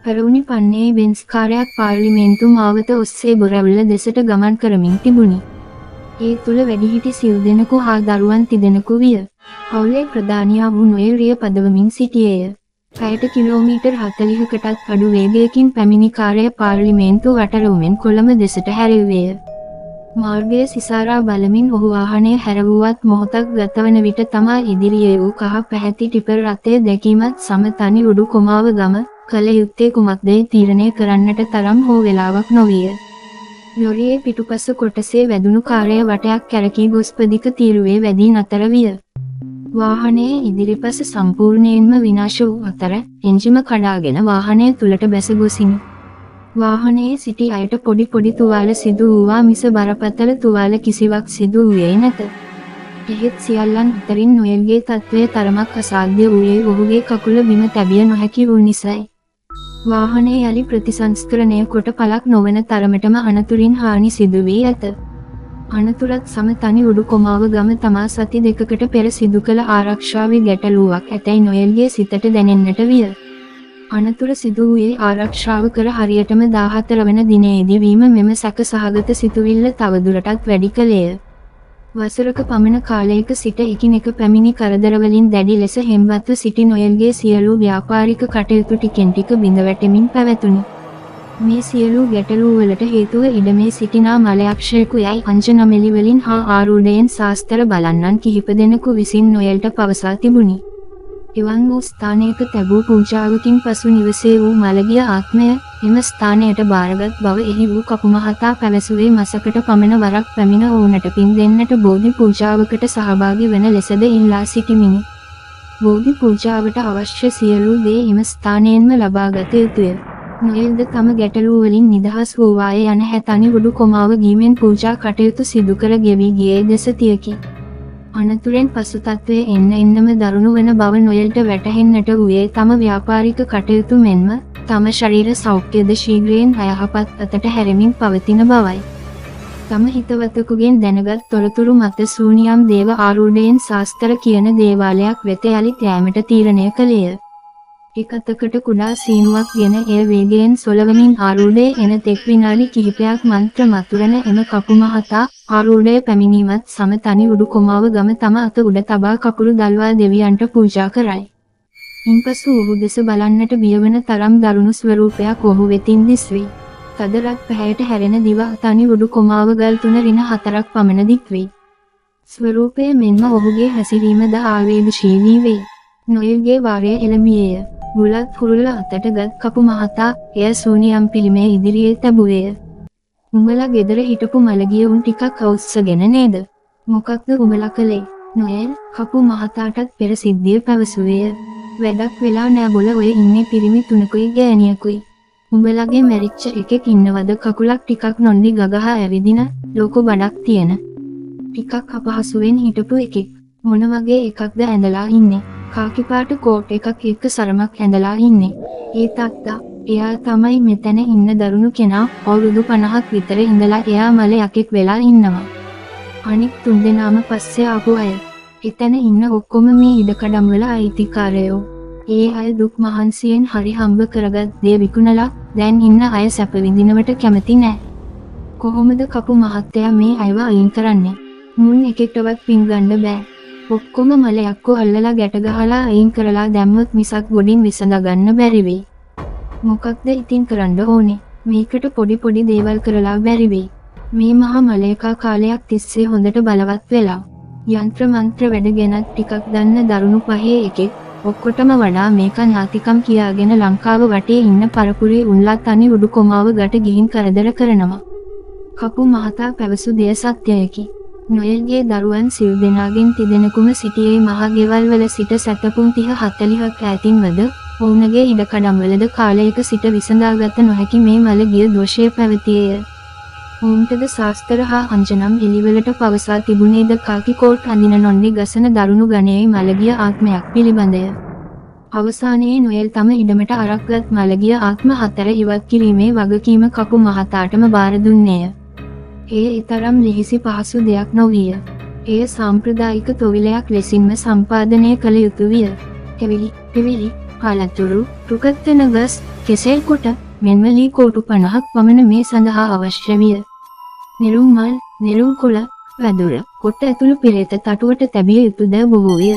පෙරවුනි පන්නේ වෙන්ස් කාර්යයක් පාර්ලිමේන්තු මාවත ඔස්සේ බොරැල්ල දෙසට ගමන් කරමින් තිබුණි. ඒ තුළ වැඩිහිටි සිව් දෙනෙකු හා දරුවන් තිදෙනෙකු විය. පවුලේ ප්‍රධානියා වූ නොයෙල් රිය පදවමින් සිටියේය. පැයට කිලෝමීටර් 40කටත් අඩු වේගයකින් පැමිණි කාර්ය පාර්ලිමේන්තු වටරවුමෙන් කොළඹ දෙසට හැරෙව්වේය. මාර්ගය සිසාරා බලමින් ඔහු වාහනය හැරවුවත් මොහොතක් ගතවන විට තමා ඉදිරියේ වූ කහ පැහැති ටිපර් රථය දැකීමත් සම තනි උඩු කොමාව ගම කළ යුත්තේ කුමක්දයි තීරණය කරන්නට තරම් හෝ වෙලාවක් නොවිය. ලොරියේ පිටුපස කොටසේ වැදුණු කාර්ය වටයක් කැරකී ගොස් පදික තීරුවේ වැදී නතර විය. වාහනයේ ඉදිරිපස සම්පූර්ණයෙන්ම විනාශ වූ අතර එන්ජිම කඩාගෙන වාහනය තුලට බැස ගොසිනි. වාහනයේ සිටි අයට පොඩි තුවාල සිදු වූවා මිස බරපතල තුවාල කිසිවක් සිදු වූයේ නැත. එහෙත් සියල්ලන් අතරින් නොයෙල්ගේ තත්ත්වය තරමක් අසාධ්‍ය වූයේ ඔහුගේ කකුල බිම තැබිය නොහැකි වූ නිසයි. වාහනය යලි ප්‍රතිසංස්කරණය කොට පළක් නොවන තරමටම අනතුරින් හානි සිදු වී ඇත. අනතුරත් සම තනි උඩු කොමාව ගම තමා සති දෙකකට පෙර සිදු කළ ආරක්ෂාවේ ගැටලුවක් ඇතැයි නොයෙල්ගේ සිතට දැනෙන්නට විය. අනතුර සිදු වූයේ ආරක්ෂාව කර හරියටම 14 වන දිනයේදී වීම මෙම සැක සහගත සිතුවිල්ල තවදුරටත් වැඩි කළේය. වසරක පමණ කාලයක සිට එකිනෙක පැමිණි කරදරවලින් දැඩි ලෙස හෙම්වත්ව සිටි නොයෙල්ගේ සියලු ව්‍යාපාරික කටයුතු ටිකෙන් ටික බිඳවැටෙමින් පැවතුණි. මේ සියලු ගැටලු වලට හේතුව ඉඩමේ සිටිනා මලයක්ෂයෙකු යයි අංජනමෙලි වලින් හා ආරූඪයෙන් ශාස්ත්‍ර බලන්නන් කිහිප දෙනෙකු විසින් නොයෙල්ට පවසා තිබුණි. එවන් වූ ස්ථානයක තැබූ පූජාවකින් පසු නිවසේ වූ මළගිය ආත්මය එම ස්ථානයට බාරගත් බව එහි වූ කපු මහතා පැවසුවේ මසකට පමණ වරක් පැමිණ ඔවුනට පින් දෙන්නට බෝධි පූජාවකට සහභාගී වන ලෙසද ඉල්ලා සිටිමිනි. බෝධි පූජාවට අවශ්‍ය සියලු දේ එම ස්ථානයෙන්ම ලබාගත යුතුය. නොයෙල්ද තම ගැටලු වලින් නිදහස් වූවාය යන හැතනි උඩු කොමාව ගීමෙන් පූජා කටයුතු සිදු කර ගෙවී ගියේ දෙසතියකි. අනතුරෙන් පසු තත්ත්වය එන්නම දරුණු වන බව නොයෙල්ට වැටහෙන්නට වූයේ තම ව්‍යාපාරික කටයුතු මෙන්ම තම ශරීර සෞඛ්‍යද ශීඝ්‍රයෙන් අයහපත් අතට හැරෙමින් පවතින බවයි. තම හිතවතකුගෙන් දැනගත් තොරතුරු මත සූනියම් දේව ආරූඪයෙන් ශාස්ත්‍ර කියන දේවාලයක් වෙත යලිත් යෑමට තීරණය කළේය. එක අතකට කුඩා සීනුවක් ගෙන එය වේගයෙන් සොලවමින් ආරූඪයේ එන තෙක් විනාඩි කිහිපයක් මන්ත්‍ර මතුරන එම කපු මහතා ආරූඪය පැමිණීමත් සම තනි උඩු කොමාව ගම තම අත උඩ තබා කකුරු දල්වා දෙවියන්ට පූජා කරයි. ඉන්පසු ඔහු දෙස බලන්නට බියවන තරම් දරුණු ස්වරූපයක් ඔහු වෙතින් දිස්වේ. තදරත් පැහැයට හැරෙන දිව තනි උඩු කොමාව ගල් 3 රින 4ක් පමණ දික් වේ. ස්වරූපය මෙන්ම ඔහුගේ හැසිරීමද ආවේගශීලී වේ. නොයෙල්ගේ වාරය එළඹියේය. බුලත් හුරුල අතට ගත් කපු මහතා එය සූනියම් පිළිමේ ඉදිරියේ තැබුවේය. උඹලා ගෙදර හිටපු මළගිය උන් ටිකක් අවුස්සගෙන නේද? මොකක්ද උඹලා කළේ? නොයෙල් කපු මහතාටත් පෙර සිද්ධිය පැවසුවේය. වැඩක් වෙලා නෑ බොල ඔය ඉන්නේ පිරිමි 3කුයි ගෑණියකුයි. උඹලගේ මැරිච්ච එකෙක් ඉන්නවද කකුලක් ටිකක් නොන්දි ගගහ ඇවිදින ලොකු බඩක් තියෙන. ටිකක් අපහසුවෙන් හිටපු එකෙක්. මොන වගේ එකක්ද ඇඳලා ඉන්නේ? කාකි පාට කෝට් එකක් එක්ක සරමක් ඇඳලා ඉන්නේ. ඒ තාත්තා එයා තමයි මෙතන ඉන්න දරුණු කෙනා. අවුරුදු 50ක් විතර ඉඳලා එයා මල යකෙක් වෙලා ඉන්නවා. අනික් 3 දෙනාම පස්සේ ආපු අය. එතන ඉන්න ඔක්කොම මේ ඉඩකඩම් වල අයිතිකාරයෝ. ඒ අය දුක් මහන්සියෙන් හරි හම්බ කරගත් දේ විකුණලා දැන් ඉන්න අය සැප විඳිනවට කැමති නෑ. කොහොමද කපු මහත්තයා මේ අයව අයින් කරන්නේ? මුන් එකෙක්ටවත් පින් ගන්න බෑ. ඔක්කොම මල යක්කෝ අල්ලලා ගැට ගහලා අයින් කරලා දැම්මොත් මිසක් ගොඩින් විසඳ ගන්න බැරි වෙයි. මොකක්ද ඉතින් කරන්න ඕනේ? මේකට පොඩි දේවල් කරලා බැරි වෙයි. මේ මහා මලයකා කාලයක් තිස්සේ හොඳට බලවත් වෙලා යන්ත්‍ර මන්ත්‍ර වැඩ ගැනත් ටිකක් දන්න දරුණු පහේ එකෙක්. ඔක්කොටම වඩා මේක ඥාතිකම් කියාගෙන ලංකාව වටේ ඉන්න පරපුරේ උන්ලා තනි උඩු කොමාව ගට ගිහින් කරදර කරනවා. කපු මහතා පැවසු දෙය සත්‍යයකි. නොයෙල්ගේ දරුවන් සිව් දෙනාගෙන් තිදෙනෙකුම සිටියේ මහා ගෙවල් වල සිට සැතපුම් 30-40ක් ඈතින්වද ඔවුන්ගේ ඉඩකඩම් වලද කාලයක සිට විසඳාගත නොහැකි මේ මල ගිය දෝෂය පැවතියේය. ඔවුන්ටද ශාස්ත්‍ර හා අංජනම් එළිවලට පවසා තිබුණේද කාකි කෝට් අඳින නොන්දි ගසන දරුණු ගණයේ මලගිය ආත්මයක් පිළිබඳය. අවසානයේ නොයෙල් තම ඉඩමට අරක්ගත් මලගිය ආත්ම 4 ඉවත් කිරීමේ වගකීම කපු මහතාටම බාර දුන්නේය. ඒ ඊතරම් ලිහිසි පහසු දෙයක් නොවිය. එය සාම්ප්‍රදායික තොවිලයක් ලෙසින්ම සම්පාදනය කළ යුතු විය. කෙවිලි පළතුරු, රුකත්තන ගස්, කෙසෙල් කොට, මෙන්ම ලී කෝටු 50ක් පමණ මේ සඳහා අවශ්‍ය විය. නිරුම් මල්, නිරුම් කුල, වැදුර, කොට ඇතුළු පෙරේත තටුවට තැබිය යුතු ද බොහෝය.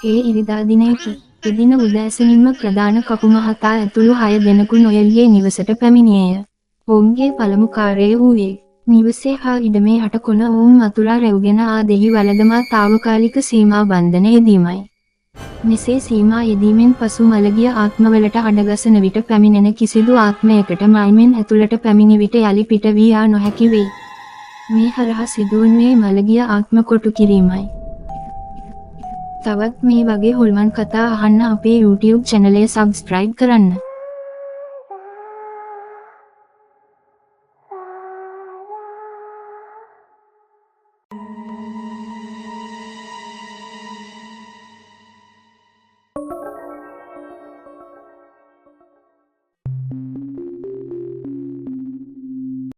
ඒ ඉරිදා දිනයකි. එදින උදෑසනින්ම ප්‍රධාන කපු මහතා ඇතුළු 6 දෙනෙකු නොයෙල්ගේ නිවසට පැමිණියේය. ඔවුන්ගේ පළමු කාර්යය වූයේ නිවසේ හා ඉඩමේ හටකොන ඔවුන් අතුලා රැව්ගෙන ආ දෙහි වළදමා තාවකාලික සීමා බන්ධන යෙදීමයි. මෙසේ සීමා යෙදීමෙන් පසු මළගිය ආත්මවලට අඩගසන විට පැමිණෙන කිසිදු ආත්මයකට මල්මෙන් ඇතුළට පැමිණි විට යලි පිට වී යා නොහැකි වෙයි. මේ හරහා සිදුවන්නේ මළගිය ආත්ම කොටු කිරීමයි. තවත් මේ වගේ හොල්මන් කතා අහන්න අපේ YouTube චැනලය සබ්ස්ක්‍රයිබ් කරන්න.